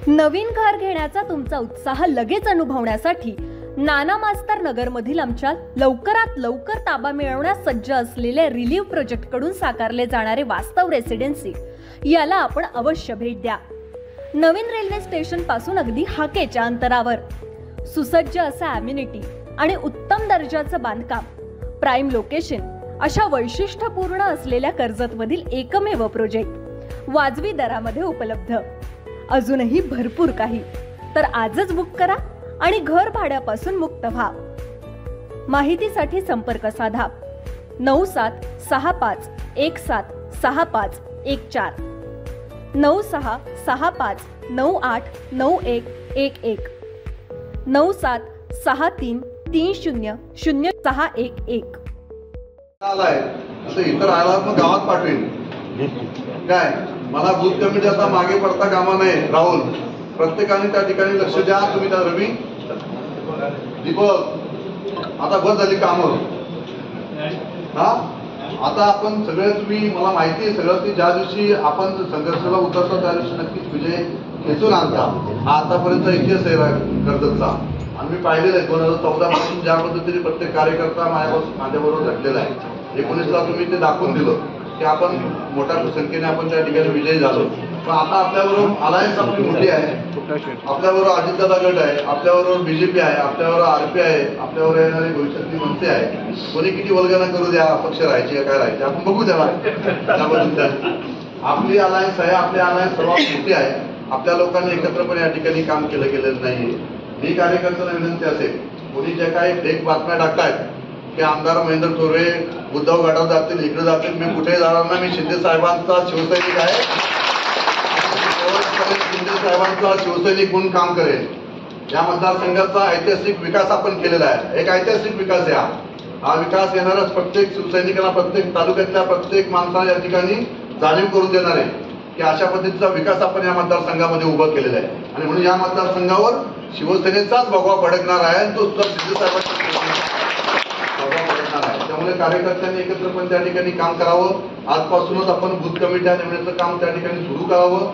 नवीन घर घेण्याचा तुमचा उत्साह लगेच अनुभवण्यासाठी नाना मास्तर नगरमधील आमच्या लवकरात लवकर ताबा मिळवण्यास सज्ज असलेल्या रिलीव्ह प्रोजेक्ट कडून साकारले जाणारे वास्तव रेसिडेन्सी याला आपण अवश्य भेट द्या। नवीन रेल्वे स्टेशन पासून अगदी हाकेच्या अंतरावर सुसज्ज असा ॲम्युनिटी आणि उत्तम दर्जाचं बांधकाम, प्राइम लोकेशन अशा वैशिष्ट्यपूर्ण असलेल्या कर्जतमधील एकमेव प्रोजेक्ट वाजवी दरामध्ये उपलब्ध। अजूनही भरपूर काही, तर आजच बुक करा आणि घर भाड्यापासून मुक्त व्हा। माहितीसाठी संपर्क साधा 9665176514 9665989111 9763300611 आलाय असं इतर आला मग गावात पाठवेन काय। मला बूथ कमिटी आता मागे पडता कामा नाही। राहुल, प्रत्येकाने त्या ठिकाणी लक्ष द्या। तुम्ही त्या रवी दीपक आता बस झाली कामं हा। आता आपण सगळे तुम्ही मला माहिती आहे सगळं की ज्या दिवशी आपण संघर्षाला उतरतो त्या दिवशी नक्कीच विजय खेचून आणता। हा आतापर्यंत इतिहास आहे कर्जतचा आणि मी पाहिलेलं आहे 2014 पासून ज्या पद्धतीने प्रत्येक कार्यकर्ता माझ्याबरोबर घडलेला आहे। 19ला तुम्ही ते दाखवून दिलं की आपण मोठ्या संख्येने आपण त्या ठिकाणी विजयी झालो। पण आता आपल्याबरोबर अलायन्स आपली मोठी आहे। आपल्याबरोबर अजितदादा गट आहे, आपल्याबरोबर बीजेपी आहे, आपल्याबरोबर आरपी आहे, आपल्यावर येणारी भविष्यातली मनसे आहे। कोणी किती वल्गना करू द्या, अपक्ष राहायचे काय राहायचे आपण बघू द्या। आपली अलायन्स आहे, आपली अलायन्स सर्वात मोठी आहे। आपल्या लोकांनी एकत्रपणे या ठिकाणी काम केलं गेलेलं नाहीये। मी कार्यकर्त्यांना विनंती असेल, कोणी जे काही फेक बातम्या टाकतायत की आमदार महेंद्र थोरवे उद्धव गटात जातील, इकडे जातील, मी कुठे जाणार नाही। मी शिंदे साहेबांचा शिवसैनिक आहे, शिंदे साहेबांचा शिवसैनिक म्हणून काम करेल। या मतदारसंघाचा ऐतिहासिक विकास आपण केलेला आहे। एक ऐतिहासिक विकास आहे हा विकास येणारच प्रत्येक शिवसैनिकांना, प्रत्येक तालुक्यातल्या प्रत्येक माणसाला या ठिकाणी जाणीव करून देणार आहे की अशा पद्धतीचा विकास आपण या मतदारसंघामध्ये उभा केलेला आहे। आणि म्हणून या मतदारसंघावर शिवसेनेचाच भगवा फडकणार आहे आणि तो सुद्धा शिंदे साहेबांचा त्यामुळे कार्यकर्त्यांनी एकत्रपणे त्या ठिकाणी काम करावं। आजपासूनच आपण बूथ कमिट्या नेमण्याचं काम त्या ठिकाणी सुरू करावं।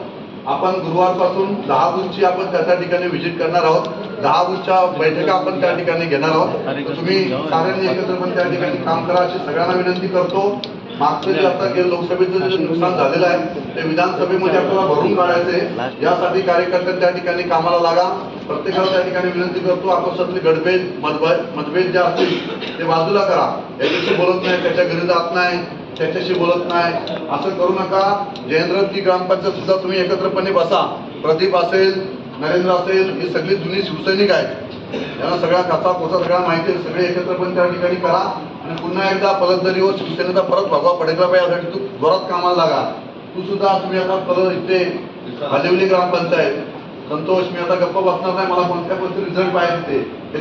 आपण गुरुवारपासून 10 बूथची आपण त्या ठिकाणी व्हिजिट करणार आहोत। 10 बूथच्या बैठका आपण त्या ठिकाणी घेणार आहोत। तुम्ही साऱ्यांनी एकत्रपणे त्या ठिकाणी काम करा अशी सगळ्यांना विनंती करतो। मागचं जे आता गेलं लोकसभेचं जे नुकसान झालेलं आहे ते विधानसभेमध्ये आपल्याला भरून काढायचंय। यासाठी कार्यकर्ते त्या ठिकाणी कामाला लागा। प्रत्येकाला त्या ठिकाणी विनंती करतो, आपसातले गटभेद मतभेद जे असतील ते बाजूला करा। याच्याशी बोलत नाही, त्याच्या घरी जात नाही, त्याच्याशी बोलत नाही असं करू नका। जयेंद्रची ग्रामपंचायत सुद्धा तुम्ही एकत्रपणे बसा। प्रदीप असेल, नरेंद्र असेल, ही सगळी जुनी शिवसैनिक आहेत। यांना सगळ्या कथा कोसा सगळ्या माहिती आहे। सगळे एकत्रपणे त्या ठिकाणी करा आणि पुन्हा एकदा पलटदरीवर शिवसेनेचा परत भगवा पडकला पाहिजे यासाठी तू जोरात कामाला लागा। तू सुद्धा तुम्ही आता परत इथे हलिवली ग्रामपंचायत संतोष, मी आता गप्प बसणार नाही, मला कोणत्या पद्धतीने रिझल्ट पाहिजे ते